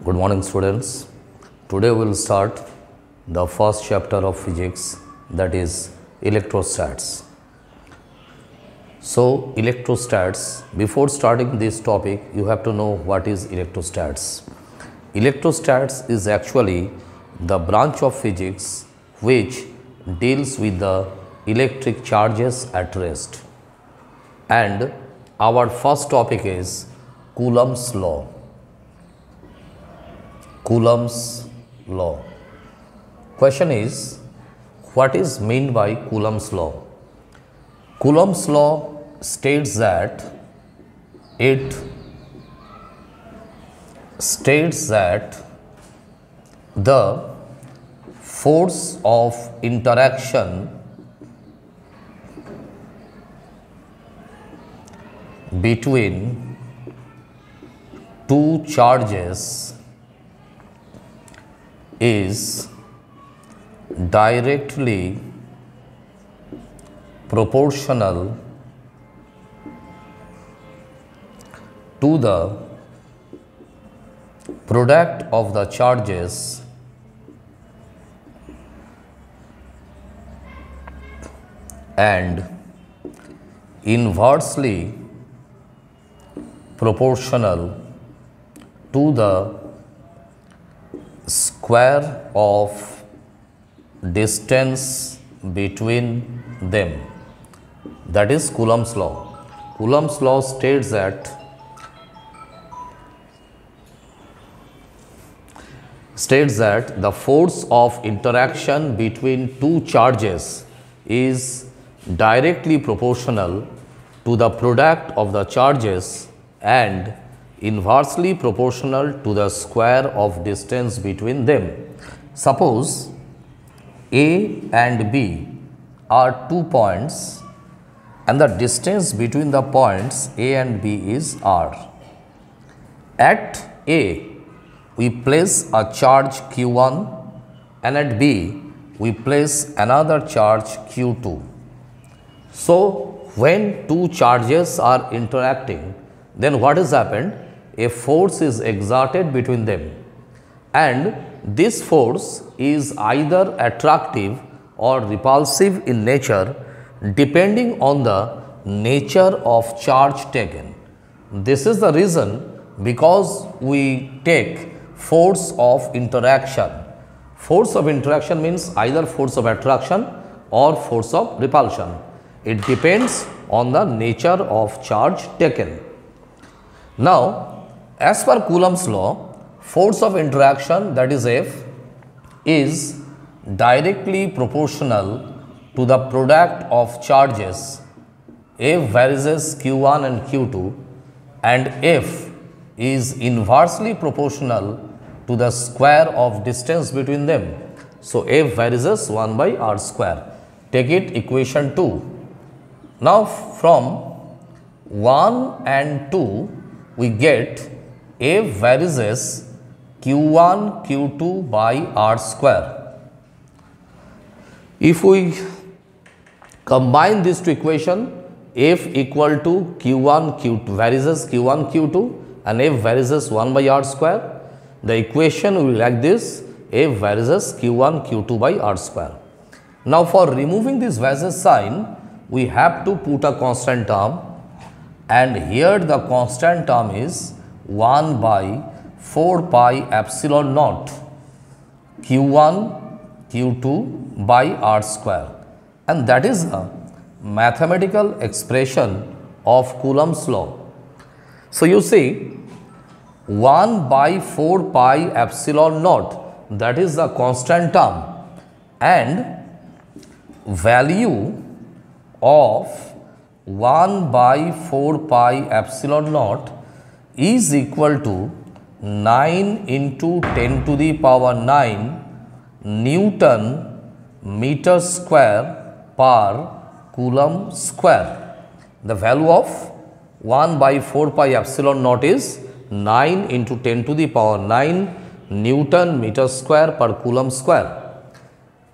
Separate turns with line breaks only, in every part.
Good morning, students. Today we will start the first chapter of physics, that is electrostats. So, electrostats, before starting this topic, you have to know what is electrostats. Electrostats is actually the branch of physics which deals with the electric charges at rest. And our first topic is Coulomb's law. Coulomb's law. Question is, what is meant by Coulomb's law? Coulomb's law states that the force of interaction between two charges is directly proportional to the product of the charges and inversely proportional to the square of distance between them. That is Coulomb's law. Coulomb's law states that the force of interaction between two charges is directly proportional to the product of the charges and inversely proportional to the square of distance between them. Suppose A and B are 2 points and the distance between the points A and B is R. At A, we place a charge Q1 and at B, we place another charge Q2. So, when two charges are interacting, then what has happened? A force is exerted between them, and this force is either attractive or repulsive in nature depending on the nature of charge taken. This is the reason because we take force of interaction. Force of interaction means either force of attraction or force of repulsion. It depends on the nature of charge taken. Now, as per Coulomb's law, force of interaction, that is F, is directly proportional to the product of charges F versus Q1 and Q2, and F is inversely proportional to the square of distance between them. So, F versus 1 by R square. Take it equation 2. Now, from 1 and 2, we get F versus Q1 Q2 by R square. If we combine these two equations, F equal to Q1 Q2 versus Q1 Q2 and F versus 1 by R square, the equation will be like this: F versus Q1 Q2 by R square. Now, for removing this versus sign, we have to put a constant term, and here the constant term is 1 by 4 pi epsilon naught Q1 Q2 by R square, and that is a mathematical expression of Coulomb's law. So, you see 1 by 4 pi epsilon naught, that is the constant term, and value of 1 by 4 pi epsilon naught is equal to 9 into 10 to the power 9 Newton meter square per Coulomb square. The value of 1 by 4 pi epsilon naught is 9 into 10 to the power 9 Newton meter square per Coulomb square.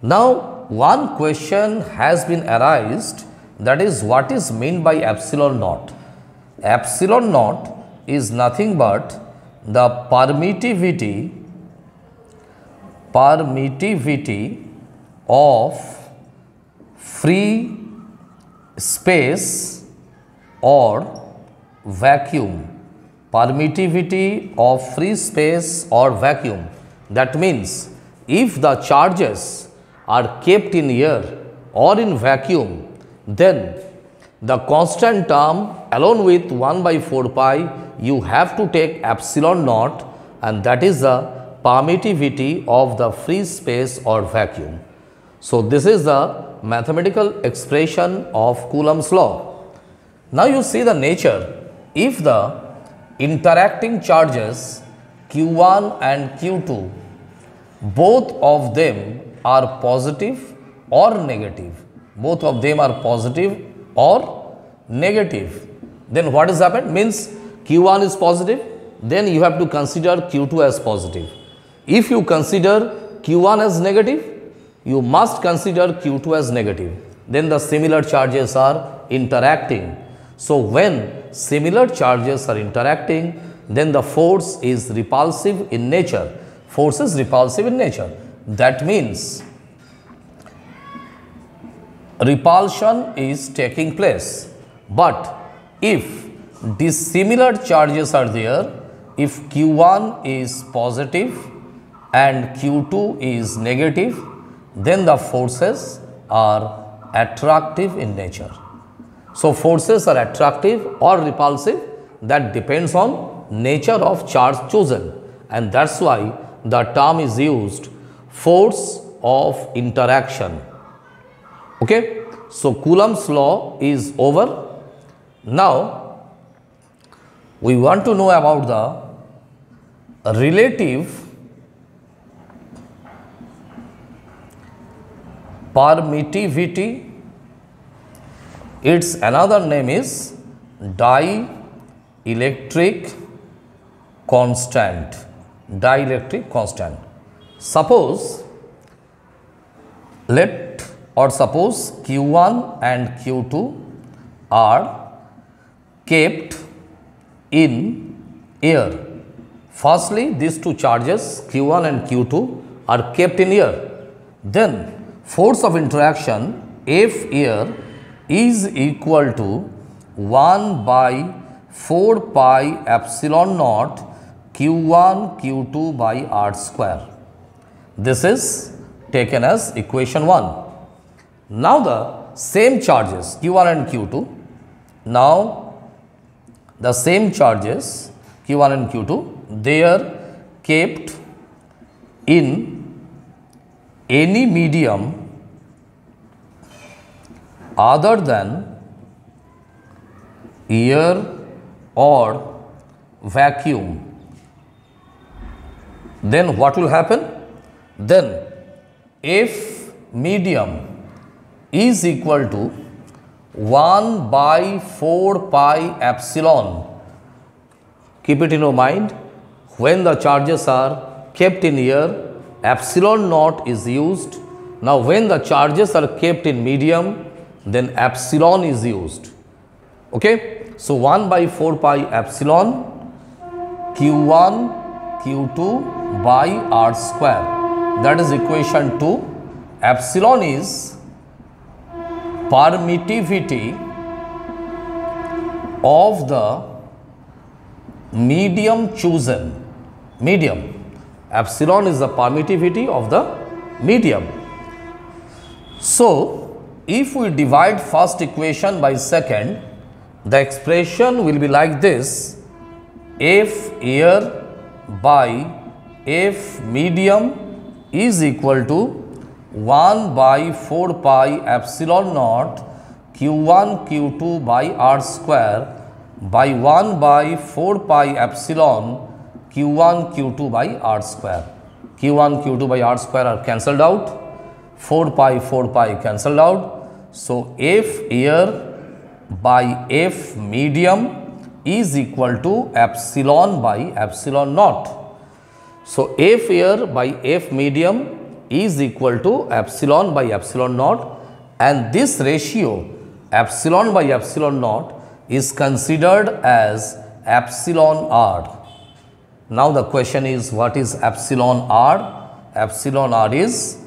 Now, one question has been arised, that is, what is meant by epsilon naught? Epsilon naught is nothing but the permittivity of free space or vacuum. Permittivity of free space or vacuum. That means if the charges are kept in air or in vacuum, then the constant term along with 1 by 4 pi, you have to take epsilon naught, and that is the permittivity of the free space or vacuum. So, this is the mathematical expression of Coulomb's law. Now, you see the nature. If the interacting charges Q1 and Q2, both of them are positive or negative, both of them are positive or negative, then what has happened? Means Q1 is positive, then you have to consider Q2 as positive. If you consider Q1 as negative, you must consider Q2 as negative. Then the similar charges are interacting. So, when similar charges are interacting, then the force is repulsive in nature. Force is repulsive in nature. That means repulsion is taking place. But if dissimilar charges are there, if Q1 is positive and Q2 is negative, then the forces are attractive in nature. So, forces are attractive or repulsive, that depends on nature of charge chosen, and that is why the term is used, force of interaction. Okay? So, Coulomb's law is over. Now, we want to know about the relative permittivity. Its another name is dielectric constant. Dielectric constant. Suppose suppose Q1 and Q2 are kept in air. Firstly, these two charges Q1 and Q2 are kept in air. Then force of interaction F air is equal to 1 by 4 pi epsilon naught Q1 Q2 by R square. This is taken as equation 1. Now, the same charges Q1 and Q2, now the same charges Q1 and Q2, they are kept in any medium other than air or vacuum. Then what will happen? Then if medium is equal to 1 by 4 pi epsilon. Keep it in your mind, when the charges are kept in air, epsilon naught is used. Now, when the charges are kept in medium, then epsilon is used. Okay? So, 1 by 4 pi epsilon Q1 Q2 by R square, that is equation 2. Epsilon is permittivity of the medium chosen. Medium. Epsilon is the permittivity of the medium. So, if we divide first equation by second, the expression will be like this: F air by F medium is equal to 1 by 4 pi epsilon naught Q1 Q2 by R square by 1 by 4 pi epsilon Q1 Q2 by R square. Q1 Q2 by R square are cancelled out, 4 pi cancelled out. So, F air by F medium is equal to epsilon by epsilon naught. So, F air by F medium is equal to epsilon by epsilon naught, and this ratio epsilon by epsilon naught is considered as epsilon r. Now the question is, what is epsilon r? Epsilon r is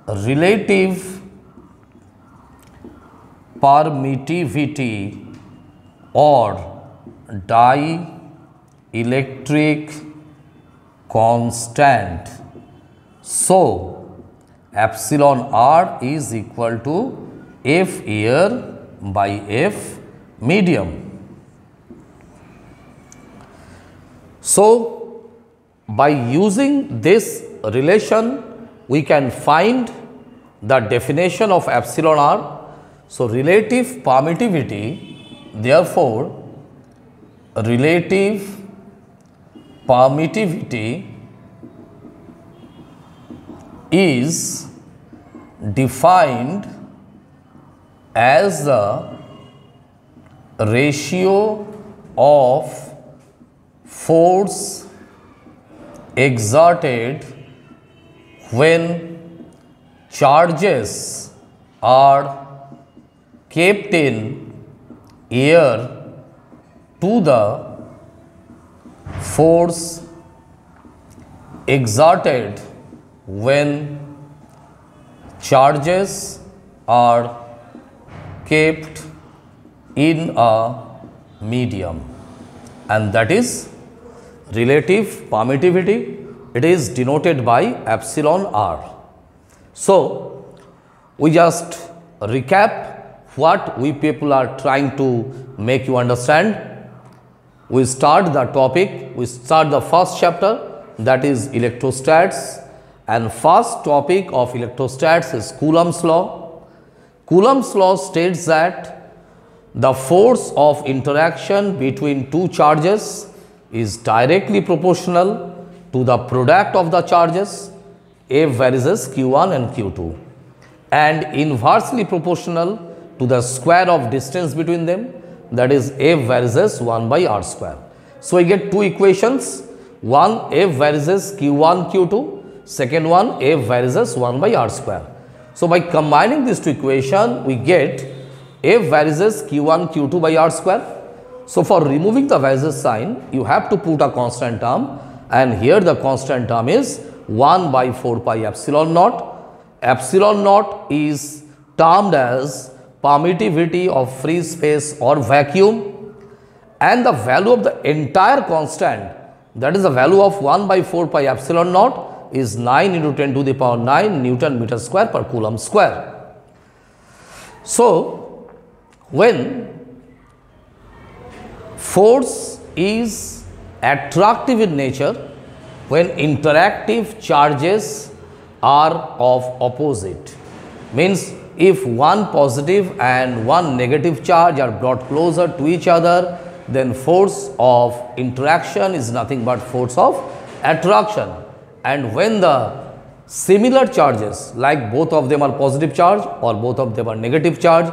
relative permittivity or dielectric constant. So epsilon r is equal to F air by F medium. So by using this relation, we can find the definition of epsilon r. So relative permittivity, therefore relative permittivity is defined as the ratio of force exerted when charges are kept in air to the force exerted when charges are kept in a medium, and that is relative permittivity. It is denoted by epsilon r. So we just recap what we people are trying to make you understand. We start the topic, we start the first chapter, that is electrostats, and first topic of electrostats is Coulomb's law. Coulomb's law states that the force of interaction between two charges is directly proportional to the product of the charges F versus Q1 and Q2, and inversely proportional to the square of distance between them, that is F versus 1 by r square. So we get two equations, one F versus Q1 Q2, second one F versus 1 by r square. So by combining these two equations, we get F versus Q1 Q2 by r square. So for removing the versus sign, you have to put a constant term, and here the constant term is 1 by 4 pi epsilon naught. Epsilon naught is termed as permittivity of free space or vacuum, and the value of the entire constant, that is the value of 1 by 4 pi epsilon naught, is 9 into 10 to the power 9 Newton meter square per Coulomb square. So when force is attractive in nature, when interactive charges are of opposite, means if one positive and one negative charge are brought closer to each other, then force of interaction is nothing but force of attraction. And when the similar charges, like both of them are positive charge or both of them are negative charge,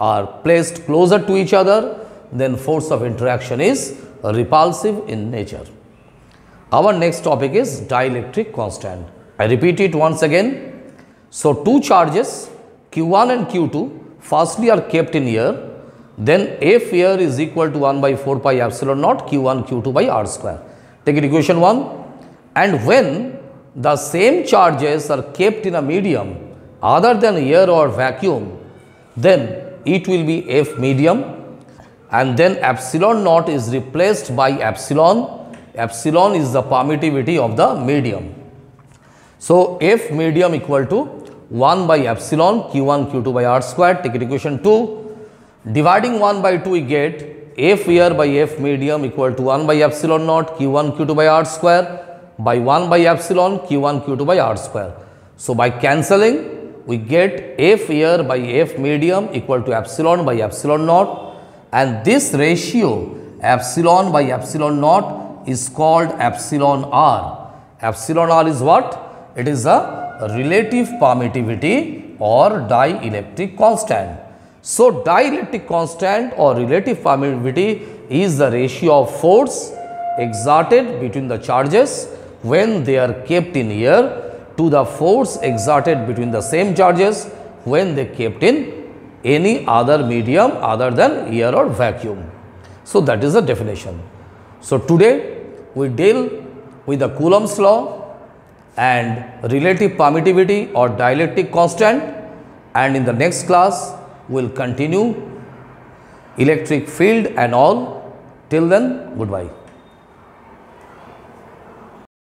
are placed closer to each other, then force of interaction is repulsive in nature. Our next topic is dielectric constant. I repeat it once again. So two charges Q1 and Q2 firstly are kept in air, then F air is equal to 1 by 4 pi epsilon naught Q1 Q2 by r square. Take it equation 1. And when the same charges are kept in a medium other than air or vacuum, then it will be F medium, and then epsilon naught is replaced by epsilon. Epsilon is the permittivity of the medium. So F medium equal to 1 by epsilon Q1 Q2 by r square. Take it equation 2. Dividing 1 by 2, we get F air by F medium equal to 1 by epsilon naught Q1 Q2 by r square by 1 by epsilon Q1 Q2 by r square. So by cancelling, we get F air by F medium equal to epsilon by epsilon naught, and this ratio epsilon by epsilon naught is called epsilon r. Epsilon r is what? It is a relative permittivity or dielectric constant. So dielectric constant or relative permittivity is the ratio of force exerted between the charges when they are kept in air to the force exerted between the same charges when they kept in any other medium other than air or vacuum. So that is the definition. So today we deal with the Coulomb's law and relative permittivity or dielectric constant, and in the next class we will continue electric field and all. Till then, goodbye.